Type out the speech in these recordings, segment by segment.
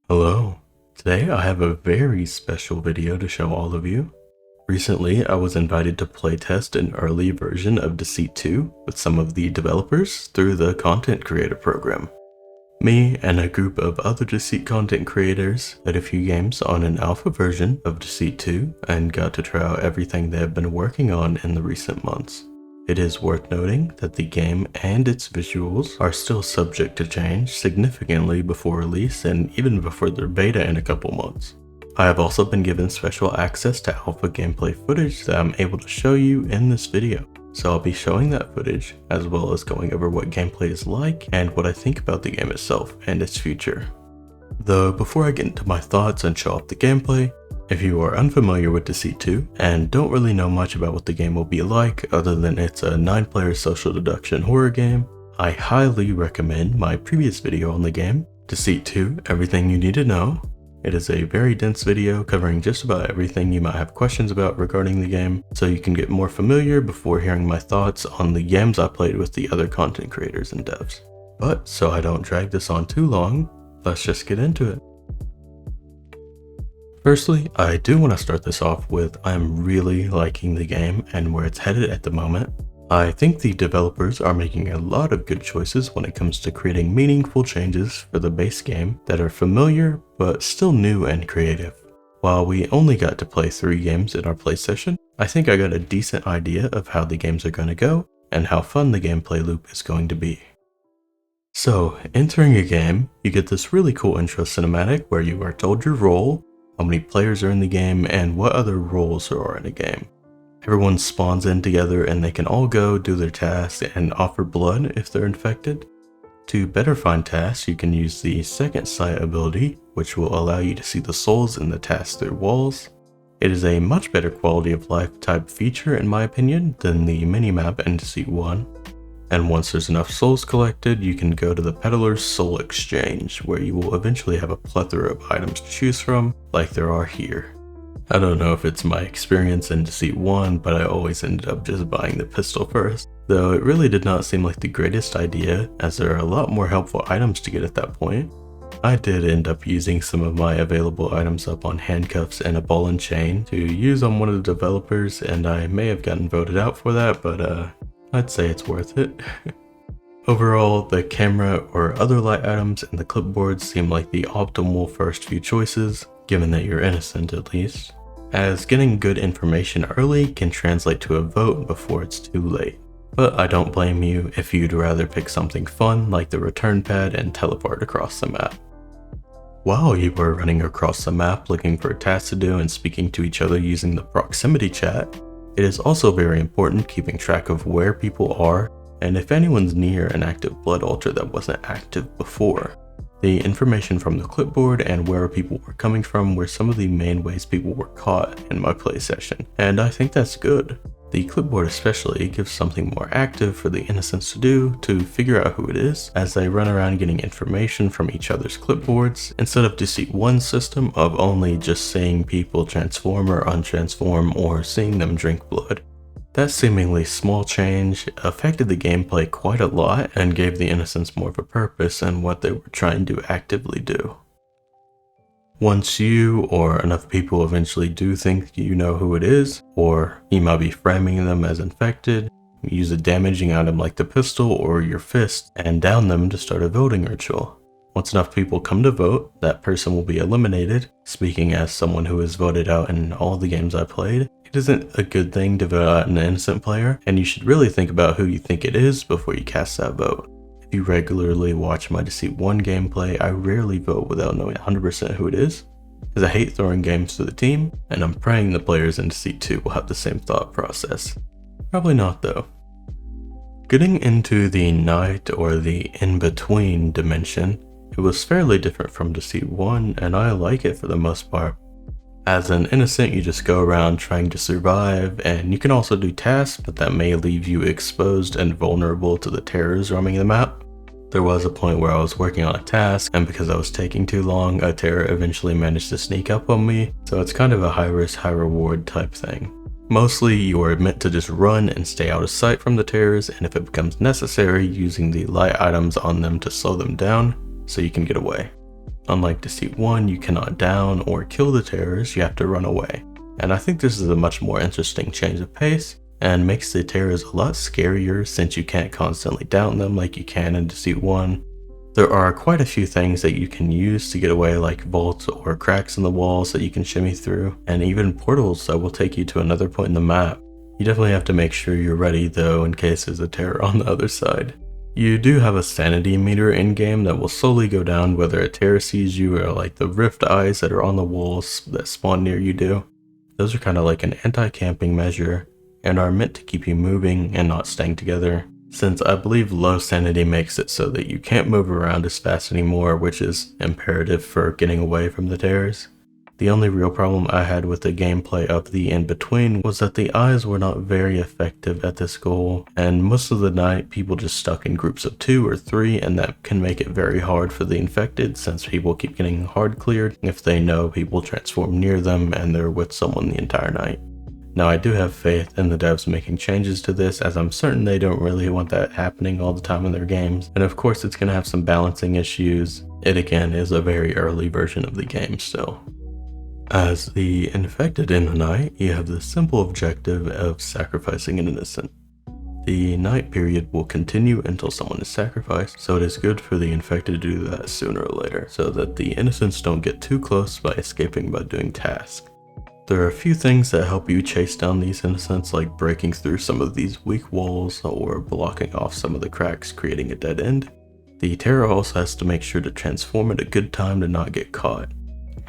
Hello. Today I have a very special video to show all of you. Recently, I was invited to playtest an early version of Deceit 2 with some of the developers through the Content Creator program. Me and a group of other Deceit content creators played a few games on an alpha version of Deceit 2 and got to try out everything they have been working on in the recent months. It is worth noting that the game and its visuals are still subject to change significantly before release and even before their beta in a couple months. I have also been given special access to alpha gameplay footage that I'm able to show you in this video. So I'll be showing that footage as well as going over what gameplay is like and what I think about the game itself and its future. Though before I get into my thoughts and show off the gameplay, if you are unfamiliar with Deceit 2 and don't really know much about what the game will be like other than it's a 9-player social deduction horror game, I highly recommend my previous video on the game, Deceit 2 Everything You Need to Know. It is a very dense video covering just about everything you might have questions about regarding the game, so you can get more familiar before hearing my thoughts on the games I played with the other content creators and devs. But so I don't drag this on too long, let's just get into it. Firstly, I do want to start this off with I'm really liking the game and where it's headed at the moment. I think the developers are making a lot of good choices when it comes to creating meaningful changes for the base game that are familiar but still new and creative. While we only got to play 3 games in our play session, I think I got a decent idea of how the games are going to go and how fun the gameplay loop is going to be. So, entering a game, you get this really cool intro cinematic where you are told your role, how many players are in the game, and what other roles there are in a game. Everyone spawns in together and they can all go do their tasks and offer blood if they're infected. To better find tasks, you can use the second sight ability, which will allow you to see the souls in the tasks through walls. It is a much better quality of life type feature in my opinion than the minimap in Deceit 1. And once there's enough souls collected, you can go to the Peddler's Soul Exchange, where you will eventually have a plethora of items to choose from, like there are here. I don't know if it's my experience in Deceit 1, but I always ended up just buying the pistol first, though it really did not seem like the greatest idea, as there are a lot more helpful items to get at that point. I did end up using some of my available items up on handcuffs and a ball and chain to use on one of the developers, and I may have gotten voted out for that, but I'd say it's worth it. Overall, the camera or other light items and the clipboard seem like the optimal first few choices, given that you're innocent at least, as getting good information early can translate to a vote before it's too late. But I don't blame you if you'd rather pick something fun like the return pad and teleport across the map. While you were running across the map looking for tasks to do and speaking to each other using the proximity chat, it is also very important keeping track of where people are and if anyone's near an active blood altar that wasn't active before. The information from the clipboard and where people were coming from were some of the main ways people were caught in my play session, and I think that's good. The clipboard especially gives something more active for the innocents to do to figure out who it is as they run around getting information from each other's clipboards instead of Deceit 1's system of only just seeing people transform or untransform or seeing them drink blood. That seemingly small change affected the gameplay quite a lot and gave the innocents more of a purpose in what they were trying to actively do. Once you or enough people eventually do think you know who it is, or you might be framing them as infected, use a damaging item like the pistol or your fist and down them to start a voting ritual. Once enough people come to vote, that person will be eliminated. Speaking as someone who is voted out in all the games I played, it isn't a good thing to vote out an innocent player, and you should really think about who you think it is before you cast that vote. If you regularly watch my Deceit 1 gameplay, I rarely vote without knowing 100% who it is, as I hate throwing games to the team, and I'm praying the players in Deceit 2 will have the same thought process. Probably not though. Getting into the night or the in-between dimension, it was fairly different from Deceit 1, and I like it for the most part. As an innocent, you just go around trying to survive, and you can also do tasks, but that may leave you exposed and vulnerable to the terrors roaming the map. There was a point where I was working on a task, and because I was taking too long, a terror eventually managed to sneak up on me, so it's kind of a high risk, high reward type thing. Mostly, you are meant to just run and stay out of sight from the terrors, and if it becomes necessary, using the light items on them to slow them down, so you can get away. Unlike Deceit 1, you cannot down or kill the terrors, you have to run away. And I think this is a much more interesting change of pace, and makes the terrors a lot scarier since you can't constantly down them like you can in Deceit 1. There are quite a few things that you can use to get away, like vaults or cracks in the walls that you can shimmy through, and even portals that will take you to another point in the map. You definitely have to make sure you're ready though in case there's a terror on the other side. You do have a sanity meter in-game that will slowly go down whether a terror sees you or like the rift eyes that are on the walls that spawn near you do. Those are kind of like an anti-camping measure and are meant to keep you moving and not staying together, since I believe low sanity makes it so that you can't move around as fast anymore, which is imperative for getting away from the terrors. The only real problem I had with the gameplay of the in-between was that the eyes were not very effective at this goal, and most of the night people just stuck in groups of 2 or 3, and that can make it very hard for the infected since people keep getting hard cleared if they know people transform near them and they're with someone the entire night. Now I do have faith in the devs making changes to this, as I'm certain they don't really want that happening all the time in their games, and of course it's going to have some balancing issues. It again is a very early version of the game still. As the infected in the night, you have the simple objective of sacrificing an innocent. The night period will continue until someone is sacrificed, so it is good for the infected to do that sooner or later, so that the innocents don't get too close by escaping by doing tasks. There are a few things that help you chase down these innocents, like breaking through some of these weak walls or blocking off some of the cracks, creating a dead end. The terror also has to make sure to transform at a good time to not get caught.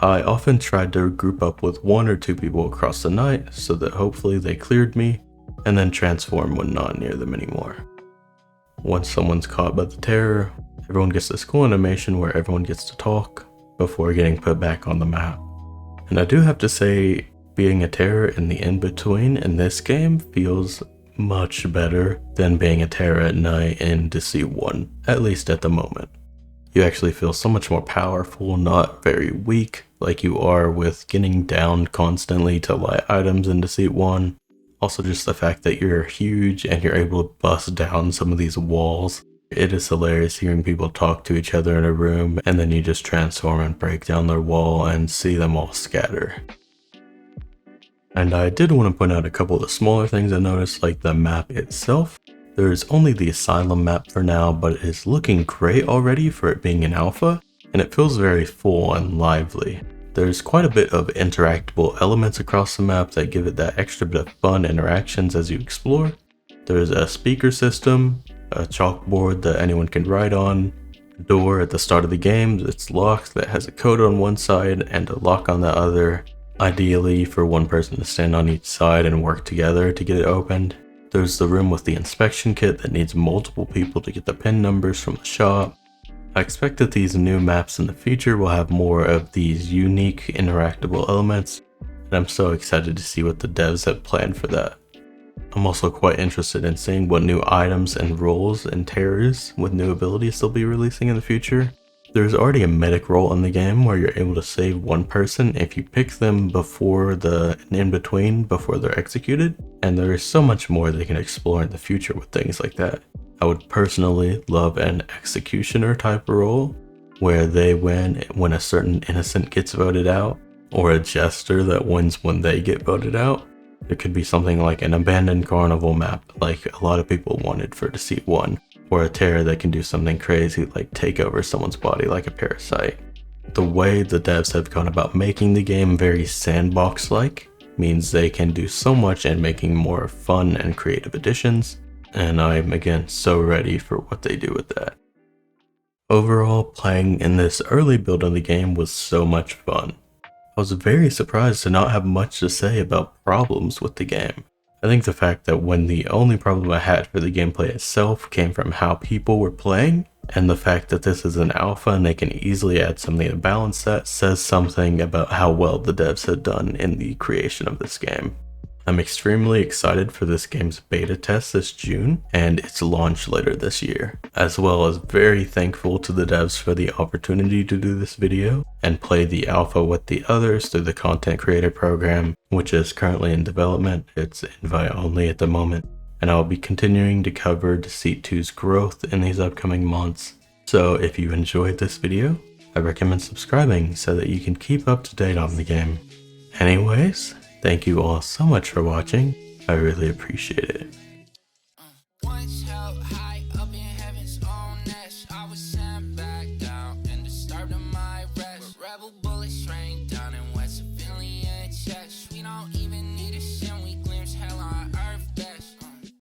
I often tried to group up with 1 or 2 people across the night so that hopefully they cleared me, and then transform when not near them anymore. Once someone's caught by the terror, everyone gets this cool animation where everyone gets to talk before getting put back on the map. And I do have to say, being a terror in the in-between in this game feels much better than being a terror at night in Deceit 1, at least at the moment. You actually feel so much more powerful, not very weak like you are with getting down constantly to light items in Deceit 1. Also just the fact that you're huge and you're able to bust down some of these walls. It is hilarious hearing people talk to each other in a room and then you just transform and break down their wall and see them all scatter. And I did want to point out a couple of the smaller things I noticed, like the map itself. There's only the Asylum map for now, but it is looking great already for it being an alpha, and it feels very full and lively. There's quite a bit of interactable elements across the map that give it that extra bit of fun interactions as you explore. There's a speaker system, a chalkboard that anyone can write on, a door at the start of the game that's locked that has a code on one side and a lock on the other, ideally for one person to stand on each side and work together to get it opened. There's the room with the inspection kit that needs multiple people to get the PIN numbers from the shop. I expect that these new maps in the future will have more of these unique interactable elements, and I'm so excited to see what the devs have planned for that. I'm also quite interested in seeing what new items and roles and terrors with new abilities they'll be releasing in the future. There's already a medic role in the game where you're able to save one person if you pick them before the in-between before they're executed, and there is so much more they can explore in the future with things like that. I would personally love an executioner type role where they win when a certain innocent gets voted out, or a jester that wins when they get voted out. It could be something like an abandoned carnival map like a lot of people wanted for Deceit 1, or a terror that can do something crazy like take over someone's body like a parasite. The way the devs have gone about making the game very sandbox-like means they can do so much in making more fun and creative additions, and I'm again so ready for what they do with that. Overall, playing in this early build of the game was so much fun. I was very surprised to not have much to say about problems with the game. I think the fact that when the only problem I had for the gameplay itself came from how people were playing, and the fact that this is an alpha and they can easily add something to balance that, says something about how well the devs had done in the creation of this game. I'm extremely excited for this game's beta test this June and its launch later this year, as well as very thankful to the devs for the opportunity to do this video and play the alpha with the others through the content creator program, which is currently in development. It's invite only at the moment, and I'll be continuing to cover Deceit 2's growth in these upcoming months. So if you enjoyed this video, I recommend subscribing so that you can keep up to date on the game. Anyways, thank you all so much for watching, I really appreciate it.